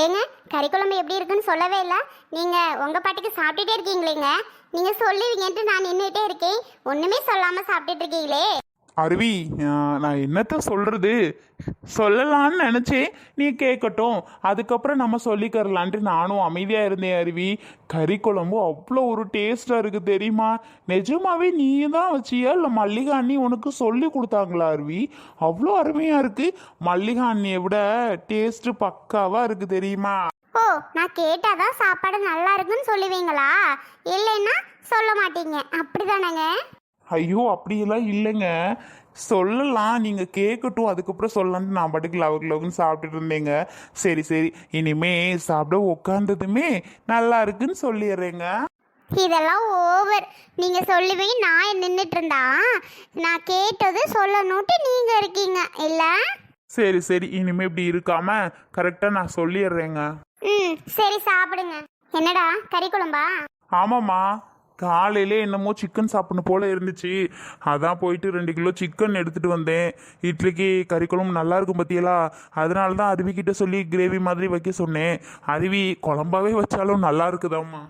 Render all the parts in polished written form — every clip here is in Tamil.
ஏங்க, கறி குழம்பு எப்படி இருக்குன்னு சொல்லவே இல்லை. நீங்கள் உங்கள் பாட்டுக்கு சாப்பிட்டுட்டே இருக்கீங்களேங்க. நீங்கள் சொல்லுவீங்கன்ட்டு நான் நின்றுட்டே இருக்கேன். ஒன்றுமே சொல்லாமல் சாப்பிட்டுட்டு இருக்கீங்களே. அருவி, நான் என்னத்த சொல்றது, சொல்லலான்னு நினச்சேன். நீ கேட்கட்டும், அதுக்கப்புறம் நம்ம சொல்லிக்கரலான்ட்டு நானும் அமைதியாக இருந்தேன். அருவி, கறி குழம்பு அவ்வளோ ஒரு டேஸ்ட்டாக இருக்குது தெரியுமா? நிஜமாவே நீ தான் வச்சியா இல்லை மல்லிகா அண்ணி உனக்கு சொல்லி கொடுத்தாங்களா? அருவி, அவ்வளோ அருமையாக இருக்குது. மல்லிகா அண்ணியை விட டேஸ்ட்டு பக்காவாக இருக்குது தெரியுமா? ஓ, நான் கேட்டாதான் சாப்பாடு நல்லா இருக்குன்னு சொல்லுவீங்களா? இல்லைன்னா சொல்ல மாட்டீங்க, அப்படிதானங்க? ஐயோ, அப்படியெல்லாம் இல்லைங்க. சொல்லலாம், நீங்கள் கேட்கட்டும், அதுக்கப்புறம் சொல்லலான்ட்டு நான் பாட்டுக்கு லவுக்குன்னு சாப்பிட்டுட்டு இருந்தேங்க. சரி சரி, இனிமே சாப்பிட உட்காந்ததுமே நல்லா இருக்குன்னு சொல்லிடுறேங்க. இதெல்லாம் ஓவர். நீங்க சொல்லுவீங்க, நான் நின்றுட்டு இருந்தா நான் கேட்டது சொல்லணும்ட்டு நீங்க இருக்கீங்க இல்ல? சரி சரி, இனிமே இப்படி இருக்காம கரெக்டாக நான் சொல்லிடுறேங்க. ம், சரி சாப்பிடுங்க. என்னடா, கறி குழம்பா? ஆமாம்மா, காலையிலே என்னமோ சிக்கன் சாப்பிடணும் போல இருந்துச்சு. அதான் போயிட்டு 2 கிலோ சிக்கன் எடுத்துட்டு வந்தேன். இட்லிக்கு கறி குழம்பு நல்லா இருக்கும் பத்தியலா. அதனால தான் அருவிக்கிட்ட சொல்லி கிரேவி மாதிரி வைக்க சொன்னேன். அருவி குழம்பாவே வச்சாலும் நல்லா இருக்குதாம்மா.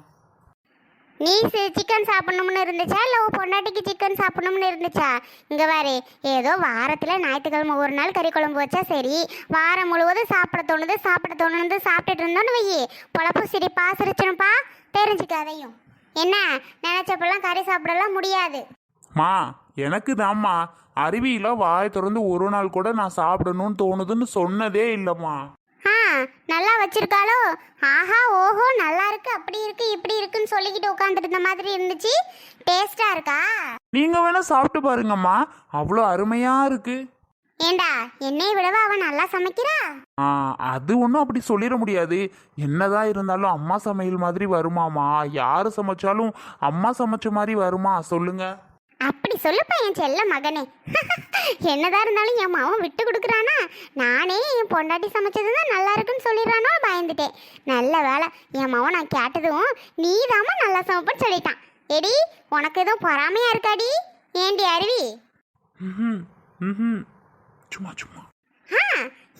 நீ சிக்கன் சாப்பிடணும்னு இருந்துச்சா இல்லை உன் பொண்டாட்டிக்கு சிக்கன் சாப்பிடணும்னு இருந்துச்சா? இங்கே பாரு, ஏதோ வாரத்தில் ஞாயிற்றுக்கிழமை ஒரு நாள் கறி குழம்பு வச்சா சரி, வாரம் முழுவதும் சாப்பிட தோணுது சாப்பிட்டுட்டு இருந்தோன்னு வையி, பொழப்பு சிரிப்பா சிரிச்சணுப்பா. தெரிஞ்சுக்காதையும் என்ன, நினைச்சப்பெல்லாம் கறி சாப்பிடலாம் முடியாது. மா, எனக்கு தாம்மா அருவியில வாய் திறந்து ஒரு நாள் கூட நான் சாப்பிடணும்னு தோணுதுன்னு சொன்னதே இல்லைம்மா. ஆ, நல்லா வச்சிருக்காளோ? ஆஹா ஓஹோ, நல்லா இருக்கு, அப்படி இருக்கு இப்படி இருக்குன்னு சொல்லிக்கிட்டு உட்காந்துட்டு இருந்த மாதிரி இருந்துச்சு. டேஸ்டா இருக்கா? நீங்க வேணா சாப்பிட்டு பாருங்கம்மா, அவ்வளோ அருமையா இருக்கு. ஏண்டா, என்னை விடவா அவன் நல்லா சமைக்கிறா? அது ஒன்றும் அப்படி சொல்லிட முடியாது. என்னதான் இருந்தாலும் அம்மா சமையல் மாதிரி வருமாமா? யாரு சமைச்சாலும் அம்மா சமைச்ச மாதிரி வருமா சொல்லுங்க? அப்படி சொல்லுப்பா என் செல்ல மகனே. என்னதான் இருந்தாலும் என் மாவன் விட்டு கொடுக்குறானா? நானே என் பொண்டாட்டி சமைச்சது தான் நல்லா இருக்குன்னு சொல்லிடுறானோ பயந்துட்டேன். நல்ல வேலை, என் மாவன் நான் கேட்டதும் நீ தாமா நல்லா சமைப்பன்னு சொல்லிட்டான். எடி, உனக்கு எதுவும் பொறாமையா இருக்காடி? ஏண்டி அருவி? ம், சும்மா சும்மா.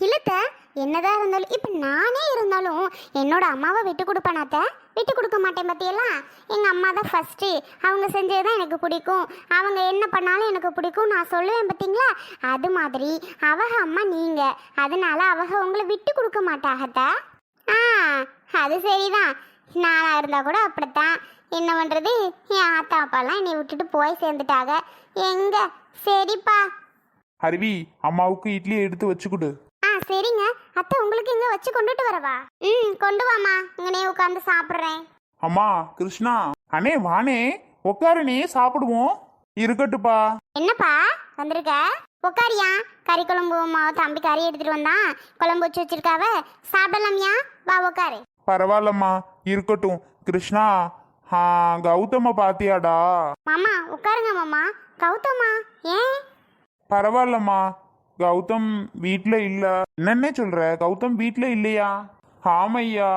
இல்லத்த, என்னதான் இருந்தாலும் இப்போ நானே இருந்தாலும் என்னோட அம்மாவை விட்டு கொடுப்பேனாத்த? விட்டு கொடுக்க மாட்டேன் பத்தியெல்லாம். எங்கள் அம்மா தான் ஃபஸ்ட்டு, அவங்க செஞ்சது தான் எனக்கு பிடிக்கும், அவங்க என்ன பண்ணாலும் எனக்கு பிடிக்கும் நான் சொல்லுவேன் பார்த்தீங்களா? அது மாதிரி அவங்க அம்மா நீங்கள், அதனால அவங்க உங்களை விட்டு கொடுக்க மாட்டாகத்த. அது சரிதான். நானாக இருந்தால் கூட அப்படித்தான். என்ன பண்ணுறது, என் ஆத்தா அப்பாலாம் என்னை விட்டுட்டு போய் சேர்ந்துட்டாங்க. எங்க சரிப்பா. அருவி, அம்மாவுக்கு இட்லி எடுத்து வச்சு கொடு. சரிங்க அத்தை, உங்களுக்கு இங்க வச்சு கொண்டுட்டு வரவா? ம், கொண்டு வாமா, இங்கனே உட்காந்து சாப்பிட்றேன். அம்மா, கிருஷ்ணா அண்ணே வானே, உட்காருனே சாப்பிடுவோம். இருக்கட்டுப்பா. என்னப்பா வந்திருக்க? உட்காரியா. கறி குழம்பு தம்பி கறி எடுத்துட்டு வந்தான், குழம்பு வச்சு வச்சிருக்காவ, சாப்பிடலாமியா? வா உட்காரு. பரவாயில்லம்மா, இருக்கட்டும். கிருஷ்ணா, கௌதம பாத்தியாடா? மாமா உட்காருங்க மாமா. கௌதமா? ஏன்? பரவாயில்லம்மா, கௌதம் வீட்டில் இல்லை. என்னன்னே சொல்ற, கௌதம் வீட்டில் இல்லையா? ஆமையா,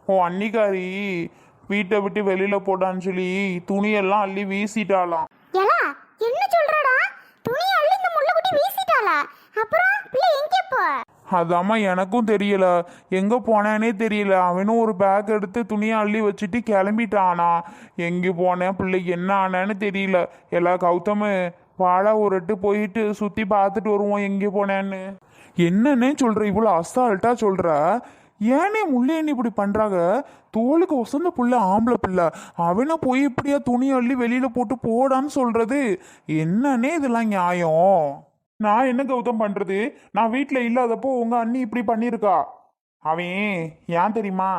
உன் அன்னிக்காரி வீட்டை விட்டு வெளியில போடான்னு சொல்லி துணியெல்லாம் அள்ளி வீசிட்டாளாம். ஏலா, என்ன சொல்றடா? துணி அள்ளி இந்த முள்ளக்குட்டி வீசிட்டாளா? அப்புறம் பிள்ளை எங்கே போ? அதாம்மா எனக்கும் தெரியல, எங்க போனேனே தெரியல. அவனும் ஒரு பேக் எடுத்து துணியை அள்ளி வச்சுட்டு கிளம்பிட்டானா. எங்கே போனேன், பிள்ளைக்கு என்ன ஆனான்னு தெரியல. எல்லா கௌதமு வாழை ஒரு போயிட்டு சுற்றி பார்த்துட்டு வருவோம் எங்கே போனேன்னு. என்னன்னே சொல்கிற, இவ்வளோ அசால்ட்டாக சொல்கிற? ஏனே முள்ளையன்னு இப்படி பண்ணுறாங்க? தோளுக்கு ஒசந்த புள்ள, ஆம்பளை பிள்ளை, அவனை போய் இப்படியா துணி அள்ளி வெளியில் போட்டு போடான்னு சொல்கிறது? என்னன்னே இதெல்லாம் நியாயம்? நான் என்ன கௌதம் பண்ணுறது? நான் வீட்டில் இல்லாதப்போ உங்கள் அண்ணி இப்படி பண்ணியிருக்கா. அவன் ஏன் தெரியுமா?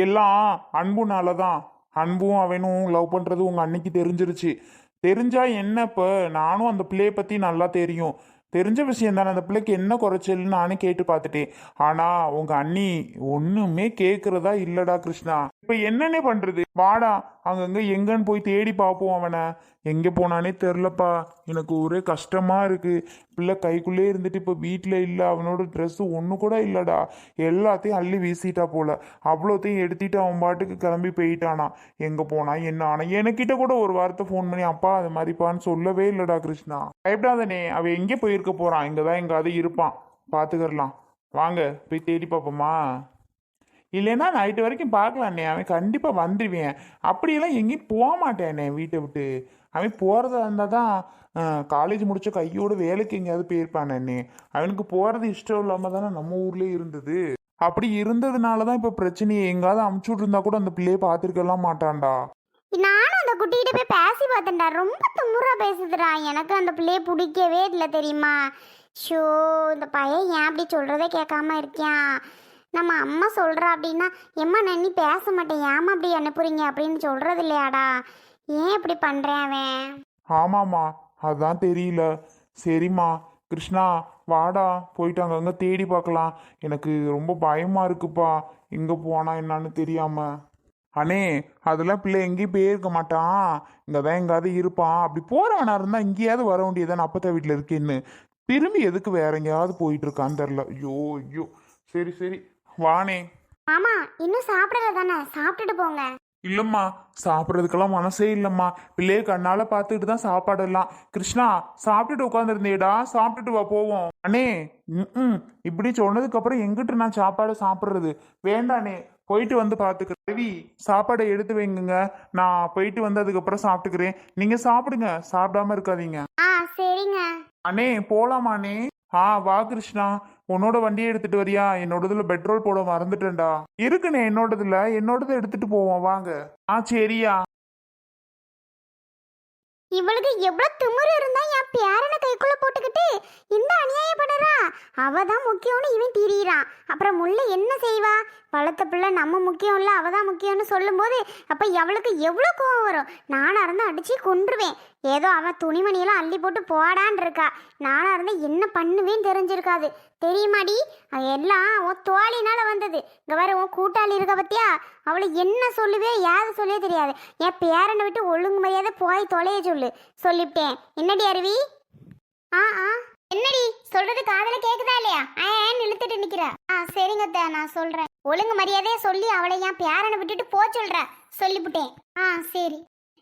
எல்லாம் அன்புனால தான். அன்பும் அவனும் லவ் பண்ணுறது உங்கள் அன்னைக்கு தெரிஞ்சிருச்சு. தெரிஞ்சா என்ன? இப்போ நானும் அந்த பிள்ளையை பற்றி நல்லா தெரியும், தெரிஞ்ச விஷயம் தானே. அந்த பிள்ளைக்கு என்ன குறைச்சல்னு நானே கேட்டு பார்த்துட்டேன். ஆனால் உங்கள் அண்ணி ஒன்றுமே கேட்குறதா இல்லைடா கிருஷ்ணா. இப்போ என்னன்னே பண்ணுறது? வாடா, அங்கங்கே எங்கன்னு போய் தேடி பார்ப்போம். அவனை எங்கே போனானே தெரிலப்பா. எனக்கு ஒரே கஷ்டமாக இருக்குது. பிள்ளை கைக்குள்ளே இருந்துட்டு இப்போ வீட்டில் இல்லை. அவனோட ட்ரெஸ்ஸு ஒன்று கூட இல்லைடா, எல்லாத்தையும் அள்ளி வீசிட்டா போல. அவ்வளோத்தையும் எடுத்துட்டு அவன் பாட்டுக்கு கிளம்பி போயிட்டானா. எங்கே போனா என்ன ஆனா? எனக்கிட்ட கூட ஒரு வாரத்தை ஃபோன் பண்ணி அப்பா அது மாதிரிப்பான்னு சொல்லவே இல்லைடா கிருஷ்ணா. பயப்படாதனே, அவன் எங்கே போயிருக்க போகிறான்? இங்கே தான் எங்காவது இருப்பான், பார்த்துக்கறலாம். வாங்க போய் தேடி பார்ப்போமா? இல்லைன்னா நைட்டு வரைக்கும் பார்க்கலாண்ணே. அவன் கண்டிப்பாக வந்துடுவேன். அப்படியெல்லாம் எங்கேயும் போக மாட்டேனே வீட்டை விட்டு. அவன் போகிறதா இருந்தால் தான் காலேஜ் முடிச்ச கையோட வேலைக்கு எங்கேயாவது போயிருப்பானே. அவனுக்கு போகிறது இஷ்டம் இல்லாமல் தானே நம்ம ஊர்லேயே இருந்தது. அப்படி இருந்ததுனால தான் இப்போ பிரச்சனையை எங்காவது அமுச்சு விட்டுருந்தா கூட அந்த பிள்ளையை பார்த்துருக்கலாம் மாட்டான்டா. நானும் அந்த குட்டிகிட்ட போய் பேசி பார்த்தேன்டா. ரொம்ப தும்முறா பேசுதுடா. எனக்கு அந்த பிள்ளைய பிடிக்கவே இல்லை தெரியுமா. ஷோ, இந்த பையன் ஏன் அப்படி சொல்கிறதே கேட்காம இருக்கியான். நம்ம அம்மா சொல்கிறா அப்படின்னா, எம்மா நான் நீ பேச மாட்டேன், ஏமா அப்படி அனுப்புறீங்க அப்படின்னு சொல்கிறது இல்லையாடா. ஏன் இப்படி பண்ணுறேன் அவன்? ஆமாம்மா, அதுதான் தெரியல. சரிம்மா கிருஷ்ணா, வாடா போயிட்டு அங்கங்கே தேடி பார்க்கலாம். எனக்கு ரொம்ப பயமாக இருக்குப்பா, எங்கே போனா என்னன்னு தெரியாம. அண்ணே, அதெல்லாம் பிள்ளை எங்கேயும் போயிருக்க மாட்டான், இங்கே தான் எங்காவது இருப்பான். அப்படி போகிறவனா இருந்தால் இங்கேயாவது வர வேண்டியதானே, அப்பத்தா வீட்டில் இருக்கேன்னு. திரும்பி எதுக்கு வேற எங்கேயாவது போயிட்டு இருக்கான்னு தெரில. ஐயோ ஐயோ. சரி சரி வானே. மாமா இன்னும் சாப்பிடல தானே, சாப்பிட்டுட்டு போங்க. இல்லைம்மா, சாப்பிட்றதுக்கெல்லாம் மனசே இல்லைம்மா. பிள்ளைய கண்ணால் பார்த்துட்டு தான் சாப்பாடெல்லாம். கிருஷ்ணா, சாப்பிட்டுட்டு உட்காந்துருந்தேடா, சாப்பிட்டுட்டு வா போவோம். அண்ணே, இப்படி சொன்னதுக்கப்புறம் எங்கிட்ட நான் சாப்பாடை சாப்பிட்றது? வேண்டாண்ணே, போயிட்டு வந்து பார்த்துக்கிறேன். ரவி, சாப்பாடை எடுத்து வைங்குங்க, நான் போயிட்டு வந்து அதுக்கப்புறம் சாப்பிட்டுக்கிறேன். நீங்கள் சாப்பிடுங்க, சாப்பிடாம இருக்காதீங்க. சரிங்க. அண்ணே போலாமாண்ணே? வா கிருஷ்ணா, உன்னோட வண்டியை எடுத்துட்டு வரியா? என்னோடதுல பெட்ரோல் போட மறந்துட்டேன்டா. இருக்குண்ணே என்னோடது எடுத்துட்டு போவோம் வாங்க. சரியா. இவளுக்கு எவ்வளவு திமிரு இருந்தா என் பேரனை கைக்குள்ள போட்டுக்கிட்டு இந்த அநியாயம் பண்ணுறா. அவ தான் முக்கியம்னு இவன் திரியிறான். அப்புறம் முல்லை என்ன செய்வா? வளர்த்த பிள்ளை நம்ம முக்கியம் இல்லை, அவ தான் முக்கியம்னு சொல்லும்போது அப்போ அவளுக்கு எவ்வளோ கோவம் வரும். நானாக இருந்தால் அடித்து கொன்றுவேன். ஏதோ அவன் துணிமணியெல்லாம் அள்ளி போட்டு போடான் இருக்கா. நானாக இருந்தால் என்ன பண்ணுவேன்னு தெரிஞ்சிருக்காது. தெரியுமாடி, எல்லாம் உன் தோழினால வந்தது. இங்கே வேற உன் கூட்டாளி இருக்க பத்தியா, அவளை என்ன சொல்லுவே ஏது சொல்லே தெரியாது. என் பேரனை விட்டு ஒழுங்கு மரியாதை போய் தொலைய சொல்லிவிட்டேன். என்னடி அருவி? என்னடி சொல்றது காதல கேக்குதா இல்லையா? இழுத்துட்டு நிக்கிற. சரிங்க நான் சொல்றேன். ஒழுங்கு மரியாதையை சொல்லி அவளை என் பேரனை விட்டுட்டு போ சொல்ற சொல்லிவிட்டேன். சரி.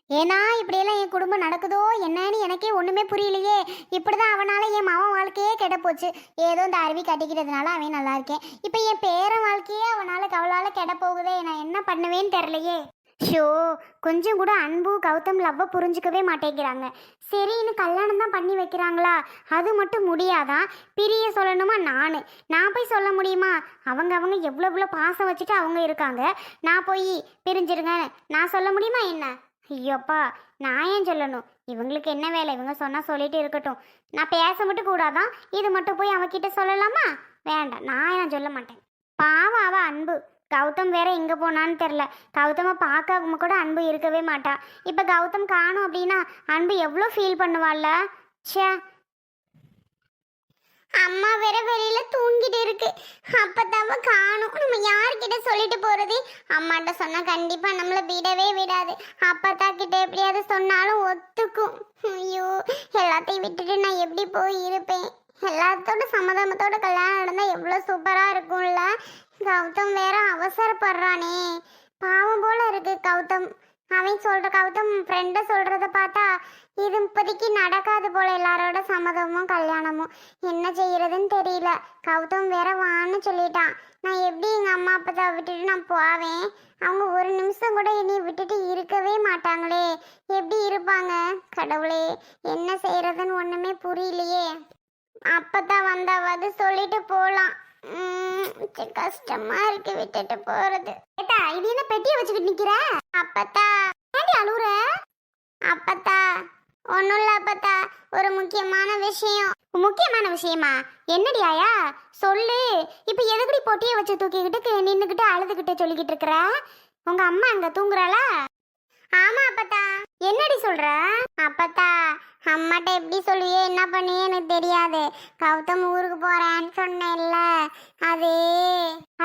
ஏன்னா இப்படியெல்லாம் என் குடும்பம் நடக்குதோ என்னன்னு எனக்கே ஒண்ணுமே புரியலையே. இப்படிதான் அவனால என் மகன் வாழ்க்கையே கெட்ட போச்சு. ஏதோ இந்த அருவி கட்டிக்கிறதுனால அவன் நல்லா இருக்கேன். இப்ப என் பேரன் வாழ்க்கையே அவளால கெட போகுதே. நான் என்ன பண்ணுவேன்னு தெரியலையே. ஷோ, கொஞ்சம் கூட அன்பு கௌதம் லவ்வை புரிஞ்சுக்கவே மாட்டேங்கிறாங்க. சரி, இன்னும் கல்யாணம் தான் பண்ணி வைக்கிறாங்களா? அது மட்டும் முடியாதான்? பிரிய சொல்லணுமா? நான் போய் சொல்ல முடியுமா? அவங்க எவ்வளோ பாசம் வச்சுட்டு அவங்க இருக்காங்க. நான் போய் பிரிஞ்சிருங்க நான் சொல்ல முடியுமா என்ன? ஐயோப்பா, நான் ஏன் சொல்லணும்? இவங்களுக்கு என்ன வேலை? இவங்க சொன்னால் சொல்லிட்டு இருக்கட்டும். நான் பேச மட்டும் கூடாதான், இது மட்டும் போய் அவகிட்ட சொல்லலாமா? வேண்டாம், நான் ஏன் சொல்ல மாட்டேன். பாவம் அவ அன்பு. கௌதம் வேற எங்கே போனான்னு தெரில. கௌதமை பார்க்காம கூட அன்பு இருக்கவே மாட்டா. இப்போ கௌதம் காணும் அப்படின்னா அன்பு எவ்வளோ ஃபீல் பண்ணுவாள்ல. ச்சே, அம்மா வேற வெளியில தூங்கிட்டு இருக்கு. அப்பதாவ காணும். நம்ம யார்கிட்ட சொல்லிட்டு போறது? அம்மாட்ட சொன்னா கண்டிப்பா நம்மள விடவே விடாது. அப்பத்தா கிட்ட எப்படியாவது சொன்னாலும் ஒத்துக்கும். ஐயோ, எல்லாத்தையும் விட்டுட்டு நான் எப்படி போய் இருப்பேன்? எல்லாத்தோட சம்மதமத்தோட கல்யாணம் நடந்தா எவ்வளோ சூப்பரா இருக்கும்ல. கௌதம் வேற அவசரப்படுறானே, பாவம் போல இருக்கு கௌதம். அவன் கௌதம் ஃப்ரெண்டை சொல்றத பார்த்தா இது இப்போதைக்கு நடக்காது போல. எல்லாரோட சம்மதமும் கல்யாணமும் என்ன செய்யறதுன்னு தெரியல. கௌதம் வேற வான்னு சொல்லிட்டான். நான் எப்படி எங்க அம்மா அப்பா விட்டுட்டு நான் போவேன்? அவங்க ஒரு நிமிஷம் கூட என்னை விட்டுட்டு இருக்கவே மாட்டாங்களே. எப்படி இருப்பாங்க? கடவுளே, என்ன செய்யறதுன்னு ஒண்ணுமே புரியலையே. அப்பதான் வந்தாவது சொல்லிட்டு போலாம். கஷ்டமா இருக்கு விட்டுட்டு போறது. இது என்ன பெட்டியை வச்சுக்கிட்டு நிக்கிற? அப்பத்தா ஏண்டி அழுவுற? அப்பத்தா ஒன்னும் இல்ல அப்பத்தா, ஒரு முக்கியமான விஷயம். முக்கியமான விஷயமா? என்னடி ஆயா சொல்லு. இப்ப எதுக்கடி பொட்டியை வச்சு தூக்கிக்கிட்டு நின்னுக்கிட்டு அழுதுகிட்டு சொல்லிக்கிட்டு இருக்கிற? உங்க அம்மா அங்க தூங்குறாளா? ஆமா அப்பத்தா. என்னடி சொல்ற? அப்பத்தா, அம்மாட்ட எப்படி சொல்லுவியே என்ன பண்ணியே எனக்கு தெரியாது. கௌதம் ஊருக்கு போறேன்னு சொன்னேன்ல,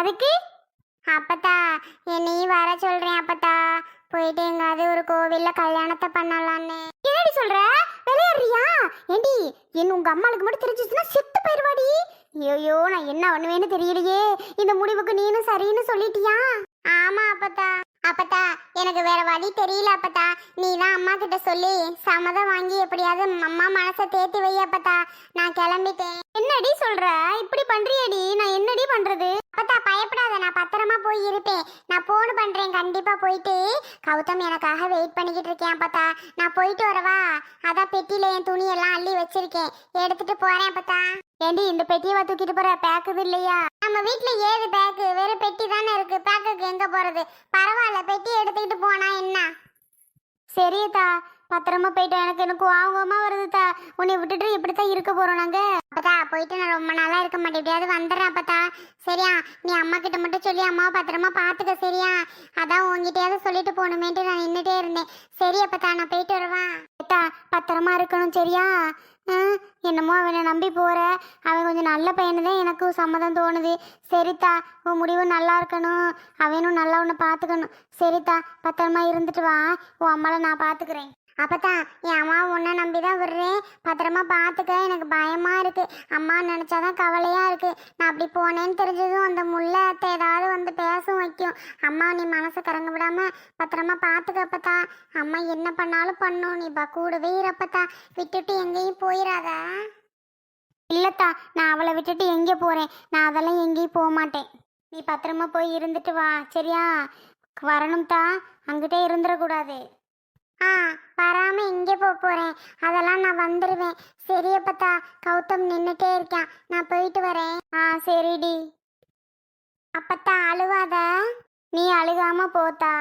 அதுக்கு அப்பத்தா என்னையும் வர சொல்றேன். அப்பத்தா போயிட்டு எங்காவது ஒரு கோவில்ல கல்யாணத்தை பண்ணலான்னு. என்னடி சொல்ற? விளையாடுறியா? ஏண்டி, உங்க அம்மாளுக்கு மட்டும் தெரிஞ்சிச்சுன்னா செத்து போயிருவாடி. ஐயோ, நான் என்ன பண்ணுவேன்னு தெரியலையே. இந்த முடிவுக்கு நீனும் சரின்னு சொல்லிட்டியா? ஆமா அப்பத்தா. அப்பத்தா, எனக்கு வேற வழி தெரியல அப்பத்தா. நீ தான் அம்மா கிட்ட சொல்லி சம்மதம் வாங்கி எப்படியாவது அம்மா மனசை தேத்தி வை அப்பத்தா. நான் கிளம்பிட்டேன். என்னடி சொல்ற? இப்படி பண்றியடி? நான் என்னடி பண்றது? அப்பத்தா பயப்படாத, நான் பத்திரமா போய் போய் இருப்பேன். நான் போன் பண்றேன், கண்டிப்பா போயிட்டு. கௌதம் எனக்காக வெயிட் பண்ணிக்கிட்டு இருக்கேன் அப்பத்தா. நான் போயிட்டு வரவா? அதான் பெட்டியில என் துணி எல்லாம் அள்ளி வச்சிருக்கேன், எடுத்துட்டு போறேன் அப்பத்தா. ஏண்டி இந்த பெட்டியை தூக்கிட்டு போற? பேக்குது இல்லையா? நம்ம வீட்ல ஏது பேக்கு? வெறும் பெட்டி தானே இருக்கு, பேக்குக்கு எங்க போறது? பரவாயில்ல, பெட்டி எடுத்துக்கிட்டு போனா என்ன? சரியத்தா, பத்திரமா போயிட்டு. எனக்கு கோவமா வருதுதா, உன்னை விட்டுட்டு இப்படித்தான் இருக்க போறோம் நாங்க. அப்பதா போயிட்டு நான் ரொம்ப நாளா இருக்க மாட்டேன், எப்படியாவது வந்துடுறேன் அப்பதா. சரியா? நீ அம்மா கிட்ட மட்டும் சொல்லி அம்மாவை பத்திரமா பாத்துக்க, சரியா? அதான் உங்ககிட்டயாவது சொல்லிட்டு போகணுமேட்டு நான் நின்றுட்டே இருந்தேன். சரி அப்பதா, நான் போயிட்டு வருவேன். பத்திரமா இருக்கணும், சரியா? என்னமோ அவனை நம்பி போற, அவன் கொஞ்சம் நல்ல பையனு தான் எனக்கு சம்மதம் தோணுது. சரித்தா, உன் முடிவு நல்லா இருக்கணும், அவனும் நல்லா உன்னை பார்த்துக்கணும். சரித்தா, பத்திரமா இருந்துட்டு வா, உன் அம்மாவை நான் பார்த்துக்கிறேன். அப்பதான் என் அம்மாவை உன்னை நம்பி தான் விடுறேன், பத்திரமா பார்த்துக்க. எனக்கு பயமா இருக்கு, அம்மா நினைச்சாதான் கவலையா இருக்கு. நான் அப்படி போனேன்னு தெரிஞ்சதும் அந்த முல்லை அத்தை ஏதாவது வந்து பேசும் வைக்கும். அம்மா நீ மனசை கறங்க விடாம பத்திரமா பார்த்துக்க அப்பத்தா. அம்மா என்ன பண்ணாலும் பண்ணும், நீ கூடவே இருப்பத்தா, விட்டுட்டு எங்கேயும் போயிடாத. இல்லத்தா, நான் அவளை விட்டுட்டு எங்கே போறேன்? நான் அதெல்லாம் எங்கேயும் போக மாட்டேன். நீ பத்திரமா போய் இருந்துட்டு வா, சரியா? வரணும்தா, அங்கிட்டே இருந்துடக்கூடாது. வராம இங்கே போறேன், அதெல்லாம் நான் வந்துடுவேன். சரியப்பத்தா, கௌதம் நின்றுட்டே இருக்கான், நான் போயிட்டு வரேன். சரிடி. அப்பத்தா அழுவாத, நீ அழுகாம போத்தா.